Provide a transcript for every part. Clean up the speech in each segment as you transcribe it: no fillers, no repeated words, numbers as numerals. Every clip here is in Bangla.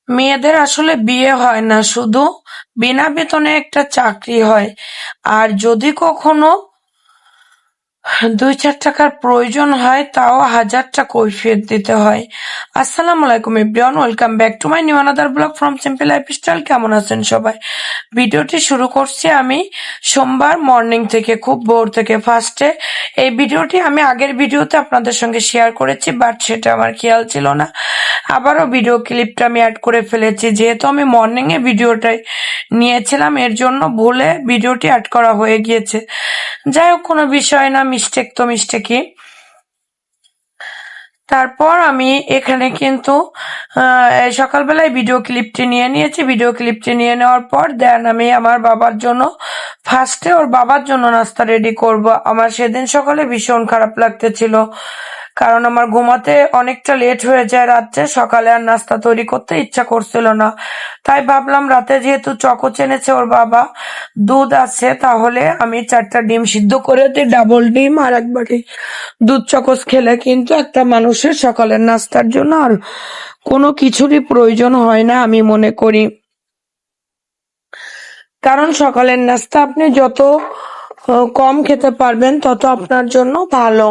মেয়েদের আসলে বিয়ে হয় না, শুধু বিনা বেতনে একটা চাকরি হয়। আর যদি কখনো ২-৪ টাকার প্রয়োজন হয় তাও ১০০০টা কৈফিয়ত দিতে হয়। আসসালামু আলাইকুম everyone, welcome back to my new another blog from simple lifestyle. কেমন আছেন সবাই? ভিডিওটি শুরু করছি আমি সোমবার মর্নিং থেকে, খুব ভোর থেকে। ফার্স্টে এই ভিডিওটি আমি আগের ভিডিওতে আপনাদের সঙ্গে শেয়ার করেছি, বাট সেটা আমার খেয়াল ছিল না। আবারও ভিডিও ক্লিপটা আমি অ্যাড করে ফেলেছি, যেহেতু আমি মর্নিং এ ভিডিওটাই নিয়েছিলাম, এর জন্য ভুলে ভিডিওটি অ্যাড করা হয়ে গিয়েছে। যাই হোক, কোনো বিষয় না, মিস্টেক তো মিস্টেকই। তারপর আমি এখানে কিন্তু এই সকালবেলায় ভিডিও ক্লিপটি নিয়ে নিয়েছি। ভিডিও ক্লিপটি নিয়ে নেওয়ার পর দেন আমি আমার বাবার জন্য ফার্স্টে ওর বাবার জন্য নাস্তা রেডি করব। আমার সেদিন সকালে ভীষণ খারাপ লাগতেছিল, কারণ আমার ঘুমাতে অনেকটা লেট হয়ে যায় রাত্রে, সকালে আর নাস্তা তৈরি করতে ইচ্ছা করছিল না। তাই ভাবলাম রাতে যেহেতু চকোচ এনেছে ওর বাবা, দুধ আছে, তাহলে আমি 4টা ডিম সিদ্ধ করে দিই, ডাবল ডিম আর এক বাটি দুধ চকোচ খেলে কিন্তু একটা মানুষের সকালের নাস্তার জন্য আর কোনো কিছুরই প্রয়োজন হয় না আমি মনে করি। কারণ সকালের নাস্তা আপনি যত কম খেতে পারবেন তত আপনার জন্য ভালো।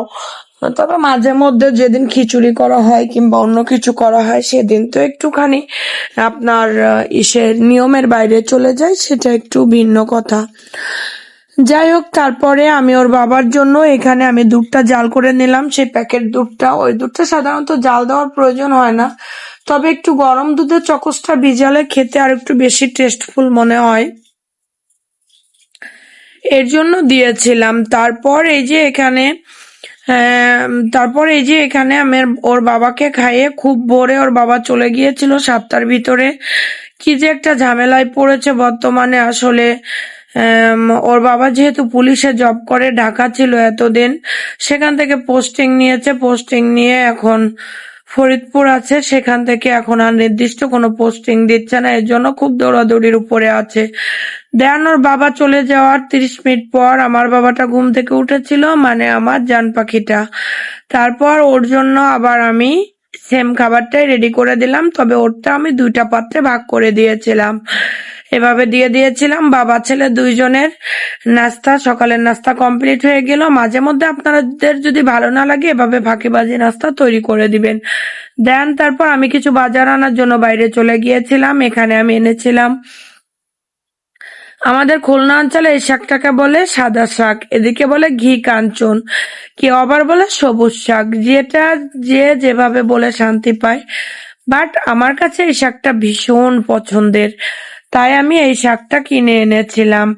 তবে মাঝে মধ্যে যেদিন খিচুড়ি করা হয় কিংবা অন্য কিছু করা হয় সেদিন তো একটুখানি আপনার ইসের নিয়মের বাইরে চলে যায়, সেটা একটু ভিন্ন কথা। যাই হোক, তারপরে আমি ওর বাবার জন্য এখানে আমি দুধটা জাল করে নিলাম, সেই প্যাকেট দুধটা। ওই দুধটা সাধারণত জাল দেওয়ার প্রয়োজন হয় না, তবে একটু গরম দুধে চকোসটা ভিজালে খেতে আর একটু বেশি টেস্টফুল মনে হয়, এর জন্য দিয়েছিলাম। তারপর এই যে এখানে আমি ওর বাবাকে খাইয়ে খুব ভোরে ওর বাবা চলে গিয়েছিল 7টার ভিতরে। কি যে একটা ঝামেলায় পড়েছে বর্তমানে আসলে। ওর বাবা যেহেতু পুলিশে জব করে, ঢাকা ছিল এতদিন, সেখান থেকে পোস্টিং নিয়েছে। পোস্টিং নিয়ে এখন ফরিদপুর আছে, সেখান থেকে এখন আর নির্দিষ্ট কোনো পোস্টিং দিচ্ছে না, এর জন্য খুব দৌড়াদৌড়ির উপরে আছে। দেন ওর বাবা চলে যাওয়ার 30 মিনিট পর আমার বাবাটা ঘুম থেকে উঠেছিল, মানে আমার জান পাখিটা। তারপর ওর জন্য আবার আমি সেম খাবারটাই রেডি করে দিলাম, তবে ওরটা আমি 2টা পাত্রে ভাগ করে দিয়েছিলাম। এভাবে দিয়ে দিয়েছিলাম, বাবা ছেলে দুইজনের নাস্তা, সকালের নাস্তা কমপ্লিট হয়ে গেল। মাঝে মধ্যে আপনাদের যদি ভালো না লাগে এভাবে ফাঁকিবাজি নাস্তা তৈরি করে দিবেন। দেন তারপর আমি কিছু বাজার আনার জন্য বাইরে চলে গিয়েছিলাম। এখানে আমি এনেছিলাম, আমাদের খুলনা অঞ্চলে এই শাকটাকে বলে সাদা শাক, এদিকে বলে ঘি কাঞ্চন, কেউ আবার বলে সবুজ শাক, যেটা যে যেভাবে বলে শান্তি পায়। বাট আমার কাছে এই শাকটা ভীষণ পছন্দের, তাই আমি এই শাকটা কিনে এনেছিলাম।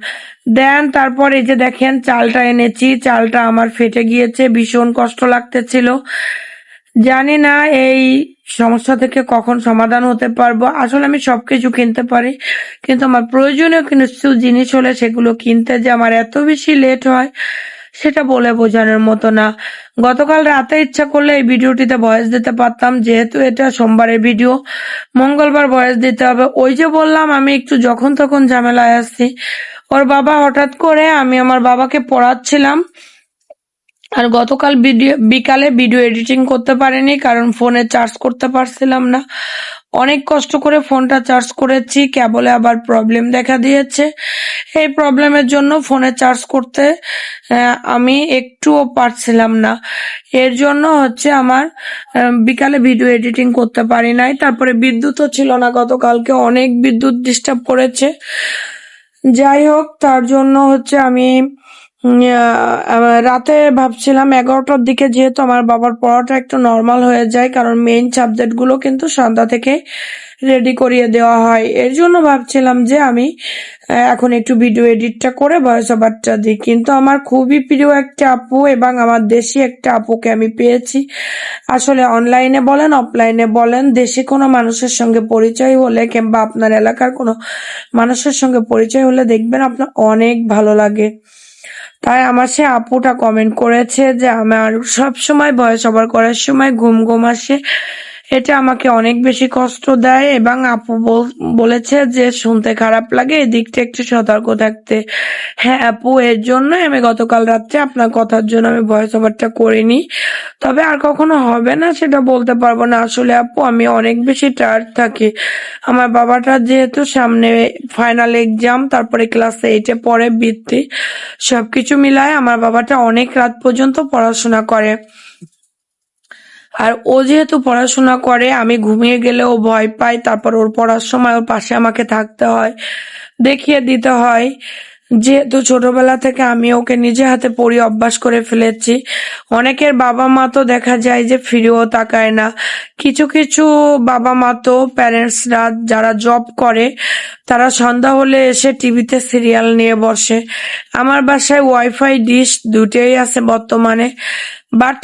দেন তারপর এই যে দেখেন চালটা এনেছি, চালটা আমার ফেটে গিয়েছে, ভীষণ কষ্ট লাগতেছিল। জানি না এই সমস্যা থেকে কখন সমাধান হতে পারবো। আসলে আমি সবকিছু কিনতে পারি, কিন্তু আমার প্রয়োজনীয় কিছু জিনিস হলে সেগুলো কিনতে যে আমার এত বেশি লেট হয় সেটা বলে বোঝানোর মতো না। গতকাল রাতে ইচ্ছা করলে এই ভিডিওটিতে ভয়েস দিতে পারতাম, যেহেতু এটা সোমবারের ভিডিও, মঙ্গলবার ভয়েস দিতে হবে। ওই যে বললাম আমি একটু যখন তখন ঝামেলায় আসছি। ওর বাবা হঠাৎ করে, আমি আমার বাবাকে পড়াচ্ছিলাম, আর গতকাল বিকালে ভিডিও এডিটিং করতে পারিনি, কারণ ফোনে চার্জ করতে পারছিলাম না। অনেক কষ্ট করে ফোনটা চার্জ করেছি, কেবলে আবার প্রবলেম দেখা দিয়েছে। এই প্রবলেমের জন্য ফোনে চার্জ করতে আমি একটুও পারছিলাম না, এর জন্য হচ্ছে আমার বিকালে ভিডিও এডিটিং করতে পারি নাই। তারপরে বিদ্যুৎও ছিল না, গতকালকে অনেক বিদ্যুৎ ডিস্টার্ব করেছে। যাই হোক, তার জন্য হচ্ছে আমি রাতে ভাবছিলাম 11টার দিকে, যেহেতু আমার বাবার পড়াটা একটু নর্মাল হয়ে যায়, কারণ মেইন সাবজেক্ট গুলো কিন্তু সন্ধ্যা থেকে রেডি করিয়ে দেওয়া হয়, এর জন্য ভাবছিলাম যে আমি এখন একটু ভিডিও এডিটটা করে ভয়েস ওভারটা দিই। কিন্তু আমার খুবই প্রিয় একটা আপু এবং আমার দেশি একটা আপুকে আমি পেয়েছি। আসলে অনলাইনে বলেন অফলাইনে বলেন, দেশি কোনো মানুষের সঙ্গে পরিচয় হলে কিংবা আপনার এলাকার কোনো মানুষের সঙ্গে পরিচয় হলে দেখবেন আপনার অনেক ভালো লাগে। তাই আমার সে আপুটা কমেন্ট করেছে যে আমার সব সময় ভয়েস ওভার করার সময় ঘুম ঘুম আসে, এটা আমাকে অনেক বেশি কষ্ট দেয় এবং আপু বলেছে যে শুনতে খারাপ লাগে, এদিকটা একটু সতর্ক থাকতে। হ্যাঁ আপু, এর জন্য আমি গতকাল রাত্রে আপনার কথার জন্য আমি ভয়েস ওভারটা করিনি। তবে আর কখনো হবে না সেটা বলতে পারবো না। আসলে আপু আমি অনেক বেশি টায়ার্ড থাকি। আমার বাবাটা যেহেতু সামনে ফাইনাল এক্সাম, তারপরে ক্লাস 8-এ পড়ে, বৃত্তি, সবকিছু মিলায় আমার বাবাটা অনেক রাত পর্যন্ত পড়াশোনা করে। আর ও যেহেতু পড়াশোনা করে, আমি ঘুমিয়ে গেলে ও ভয় পায়, তারপর ওর পড়ার সময় ওর পাশে আমাকে থাকতে হয়, দেখিয়ে দিতে হয়। যেহেতু ছোটবেলা থেকে আমি ওকে নিজে হাতে পড়িয়ে অভ্যাস করে ফেলেছি। অনেকের বাবা মা তো দেখা যায় যে ফিরেও তাকায় না। কিছু কিছু বাবা মা তো প্যারেন্টসরা যারা জব করে তারা সন্ধ্যা হলে এসে টিভিতে সিরিয়াল নিয়ে বসে। আমার বাসায় ওয়াইফাই ডিশ দুটোই আছে বর্তমানে, বাট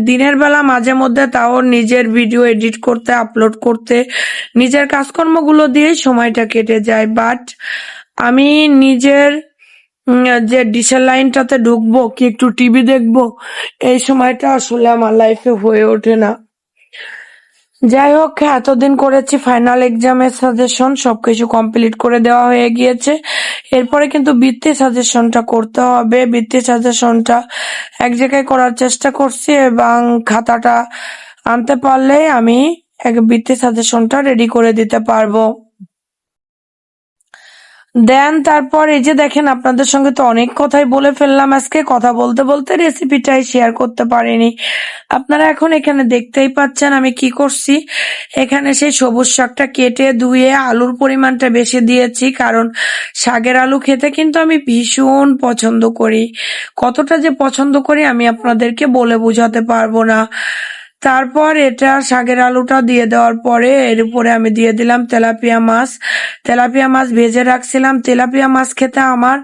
দিনের বেলা মাঝে মধ্যে তাও নিজের ভিডিও এডিট করতে, আপলোড করতে, নিজের কাজকর্মগুলো দিয়েই সময়টা কেটে যায়। বাট আমি নিজের যে ডিশের লাইনটাতে ঢুকবো কি একটু টিভি দেখবো, এই সময়টা আসলে আমার লাইফে হয়ে ওঠে না। যাই হোক, এতদিন করেছি ফাইনাল এক্সামের সাজেশন, সবকিছু কমপ্লিট করে দেওয়া হয়ে গিয়েছে। এরপরে কিন্তু বৃত্তি সাজেশনটা করতে হবে। বৃত্তি সাজেশনটা এক জায়গায় করার চেষ্টা করছি এবং খাতাটা আনতে পারলেই আমি বৃত্তি সাজেশনটা রেডি করে দিতে পারবো। তারপর এই যে দেখেন, আপনাদের সঙ্গে তো অনেক কথাই বলে ফেললাম আজকে। কথা বলতে বলতে রেসিপিটাই শেয়ার করতে পারিনি। আপনারা এখন এখানে দেখতেই পাচ্ছেন আমি কি করছি। এখানে সেই সবুজ শাকটা কেটে ধুয়ে আলুর পরিমাণটা বেশি দিয়েছি, কারণ শাকের আলু খেতে কিন্তু আমি ভীষণ পছন্দ করি। কতটা যে পছন্দ করি আমি আপনাদেরকে বলে বোঝাতে পারবো না। তারপর এটা শাকের আলুটা দিয়ে দেওয়ার পরে এর উপরে আমি দিয়ে দিলাম তেলাপিয়া মাছ। তেলাপিয়া মাছ ভেজে রাখছিলাম। তেলাপিয়া মাছ খেতে আমার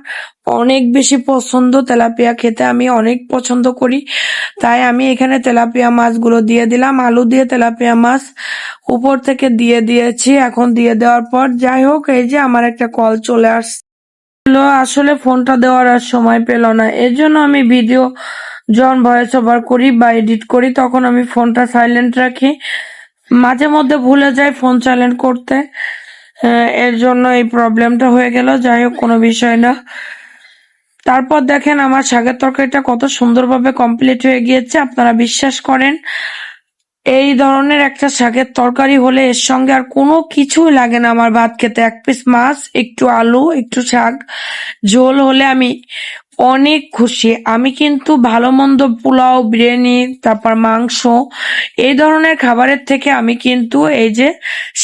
অনেক বেশি পছন্দ। তেলাপিয়া খেতে আমি অনেক পছন্দ করি, তাই আমি এখানে তেলাপিয়া মাছগুলো দিয়ে দিলাম। আলু দিয়ে তেলাপিয়া মাছ উপর থেকে দিয়ে দিয়েছি। এখন দিয়ে দেওয়ার পর যাই হোক, এই যে আমার একটা কল চলে আসছে। আসলে ফোনটা দেওয়ার আর সময় পেল না, এর জন্য আমি ভিডিও যখন ভয়েস ওভার করি বা এডিট করি তখন আমি ফোনটা সাইলেন্ট রাখি। মাঝে মধ্যে ভুলে যাই ফোন সাইলেন্ট করতে, এর জন্য এই প্রবলেমটা হয়ে গেল। যাই হোক, কোনো বিষয় না। তারপর দেখেন আমার শাকের তরকারিটা কত সুন্দরভাবে কমপ্লিট হয়ে গিয়েছে। আপনারা বিশ্বাস করেন, এই ধরনের একটা শাকের তরকারি হলে এর সঙ্গে আর কোনো কিছুই লাগে না আমার ভাত খেতে। এক পিস মাছ, একটু আলু, একটু শাক, ঝোল হলে আমি অনেক খুশি। আমি কিন্তু ভালো মন্দ পোলাও, বিরিয়ানি, তারপর মাংস, এই ধরনের খাবারের থেকে আমি কিন্তু এই যে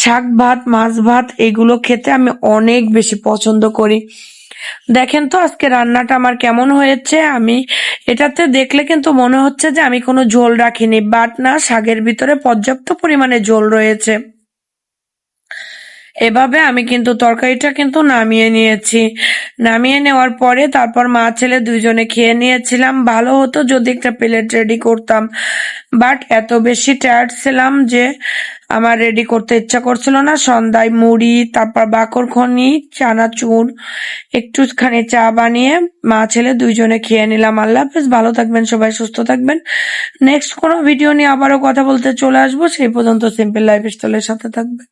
শাক ভাত, মাছ ভাত, এগুলো খেতে আমি অনেক বেশি পছন্দ করি। দেখেন তো আজকে রান্নাটা আমার কেমন হয়েছে। আমি এটাতে দেখলে কিন্তু মনে হচ্ছে যে আমি কোনো ঝোল রাখিনি, বাট না, শাকের ভিতরে পর্যাপ্ত পরিমাণে ঝোল রয়েছে। এভাবে আমি কিন্তু তরকারিটা কিন্তু নামিয়ে নিয়েছি। নামিয়ে নেওয়ার পরে তারপর মা ছেলে দুইজনে খেয়ে নিয়েছিলাম। ভালো হতো যদি একটা প্লেট রেডি করতাম, বাট এত বেশি টায়ার্ড ছিলাম যে আমার রেডি করতে ইচ্ছা করছিল না। সন্ধ্যায় মুড়ি, তারপর বাকরখনি, চানাচুর, একটুখানি চা বানিয়ে মা ছেলে দুইজনে খেয়ে নিলাম। আল্লাহ হাফেজ, ভালো থাকবেন সবাই, সুস্থ থাকবেন। নেক্সট কোনো ভিডিও নিয়ে আবারও কথা বলতে চলে আসবো। সেই পর্যন্ত সিম্পল লাইফস্টাইলের সাথে থাকবেন।